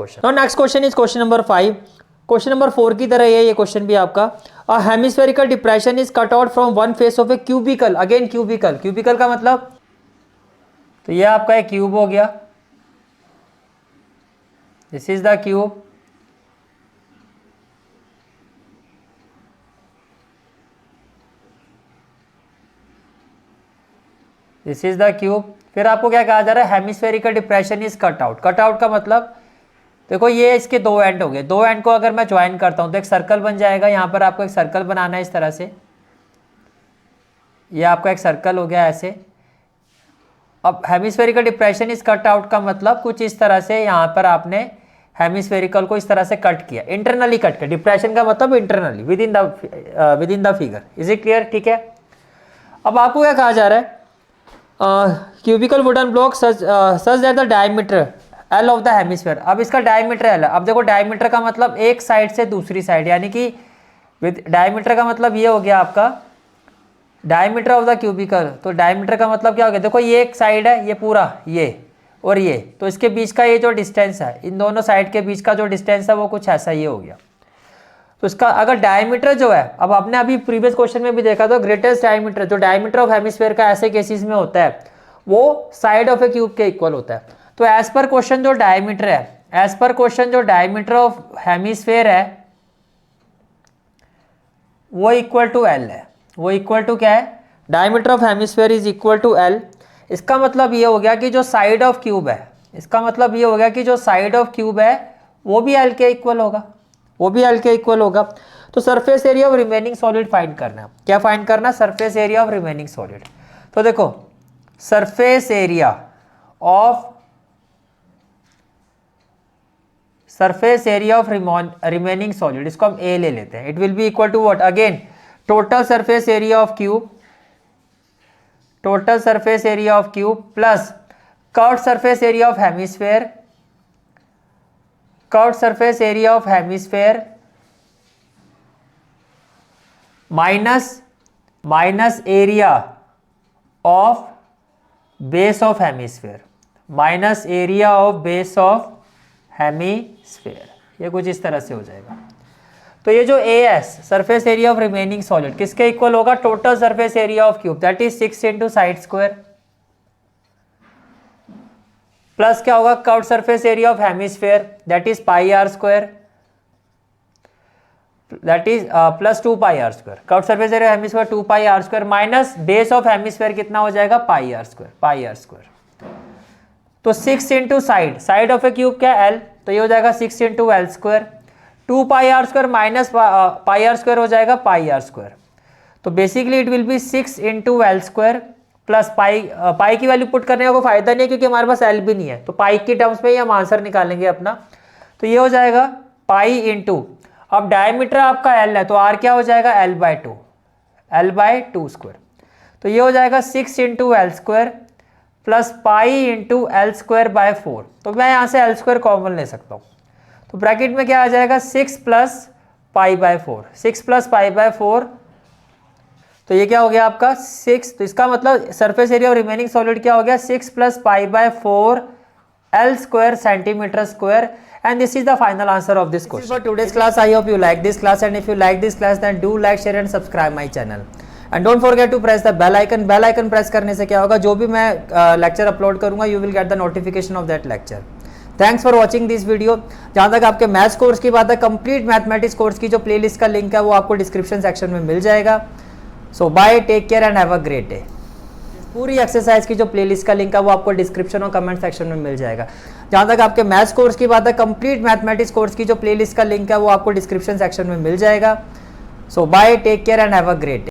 Question. Now next question is question number 5। Question number 4 की तरह ये क्वेश्चन भी आपका, a hemispherical depression is cut out from one face of a cubical. Again cubical, cubical का मतलब, तो ये आपका एक क्यूब हो गया, this is the cube, this is the cube. फिर आपको क्या कहा जा रहा है, hemispherical depression is cut out. Cut out का मतलब देखो ये इसके दो एंड हो गए, दो एंड को अगर मैं ज्वाइन करता हूं तो एक सर्कल बन जाएगा। यहां पर आपको एक सर्कल बनाना है इस तरह से, ये आपका एक सर्कल हो गया ऐसे। अब hemispherical depression is cut out का मतलब कुछ इस तरह से यहां पर आपने हेमिस्फेरिकल को इस तरह से कट किया, इंटरनली कट किया। डिप्रेशन का मतलब internally, within the figure. Is it clear? ठीक है। अब आपको क्या कहा जा रहा है, cubical wooden block such that the diameter l of the hemisphere. अब इसका डायमीटर एल है। अब देखो डायमीटर का मतलब एक साइड से दूसरी साइड, यानी कि विद डायमीटर का मतलब ये हो गया आपका डायमीटर ऑफ द क्यूबिकल। तो डायमीटर का मतलब क्या हो गया, देखो ये एक साइड है, ये पूरा ये और ये, तो इसके बीच का ये जो डिस्टेंस है, इन दोनों साइड के बीच का जो डिस्टेंस है वो कुछ ऐसा ये हो गया। तो इसका अगर डायमीटर जो है, अब आपने अभी प्रीवियस क्वेश्चन में भी देखा था, ग्रेटेस्ट डायमीटर, जो डायमीटर ऑफ हेमिस्फीयर का ऐसे केसेस में होता है वो साइड ऑफ ए क्यूब के इक्वल होता है। तो एज पर क्वेश्चन जो डायमीटर है, एज पर क्वेश्चन जो डायमीटर ऑफ हेमिस्फीयर है वो इक्वल टू एल है। वो इक्वल टू क्या है, diameter of hemisphere is equal to l. इसका मतलब ये हो गया कि जो साइड ऑफ क्यूब है, इसका मतलब ये हो गया कि जो साइड ऑफ क्यूब है वो भी एल के इक्वल होगा, वो भी एल के इक्वल होगा। तो surface area of remaining solid find करना है। क्या फाइंड करना? Surface area of remaining solid. तो देखो surface area of remaining solid, इसको हम ए ले लेते हैं। It will be equal to what, again total surface area of cube, total surface area of cube plus curved surface area of hemisphere, curved surface area of hemisphere minus area of base of hemisphere, minus area of base of hemisphere. ये कुछ इस तरह से हो जाएगा। तो ये जो AS surface area of remaining solid किसके इक्वल होगा, total surface area of cube, that is 6 into side square, plus क्या होगा curved surface area of hemisphere, that is pi r square, that is plus 2 pi r square. Curved surface area hemisphere 2 pi r square minus base of hemisphere कितना हो जाएगा, pi r square, pi r square. तो 6 into side, side of A cube क्या है l, तो ये हो जाएगा 6 into l square, 2 pi r square minus pi r square हो जाएगा पाई आर स्क्वायर। तो basically it will be 6 into l square plus pi की वैल्यू पुट करने का कोई फायदा नहीं है क्योंकि हमारे पास एल भी नहीं है, तो पाई की टर्म्स में ही हम आंसर निकालेंगे अपना। तो ये हो जाएगा पाई इंटू, अब डायमीटर आपका एल है तो आर क्या हो जाएगा, एल बाय टू स्क्वायर। तो ये हो जाएगा 6 into l square plus pi into l square by 4। तो मैं यहाँ से एल स्क्वायर कॉमन ले सकता हूँ, तो ब्रैकेट में क्या आ जाएगा 6 plus pi by 4, 6 plus pi by 4। तो ये क्या हो गया आपका 6, तो इसका मतलब surface area of remaining solid क्या हो गया 6 plus pi by 4 L square centimetre square. And this is the final answer of this question. This is for today's class. I hope you like this class, and if you like this class then do like, share and subscribe my channel. And don't forget to press the bell icon. Bell icon press करने से क्या होगा, जो भी मैं lecture upload करूँगा you will get the notification of that lecture. Thanks for watching this video. जहाँ तक आपके मैथ्स कोर्स की बात है, कंप्लीट मैथमेटिक्स कोर्स की जो प्लेलिस्ट का लिंक है वो आपको डिस्क्रिप्शन सेक्शन में मिल जाएगा। So bye, take care and have a great day. पूरी एक्सरसाइज की जो प्लेलिस्ट का लिंक है वो आपको डिस्क्रिप्शन और कमेंट सेक्शन में मिल जाएगा। जहाँ तक आपके मैथ्स कोर्स की बात है, कंप्लीट मैथमेटिक्स कोर्स की जो प्लेलिस्ट का लिंक है वो आपको डिस्क्रिप्शन सेक्शन में मिल जाएगा। So bye, take care and have a great day.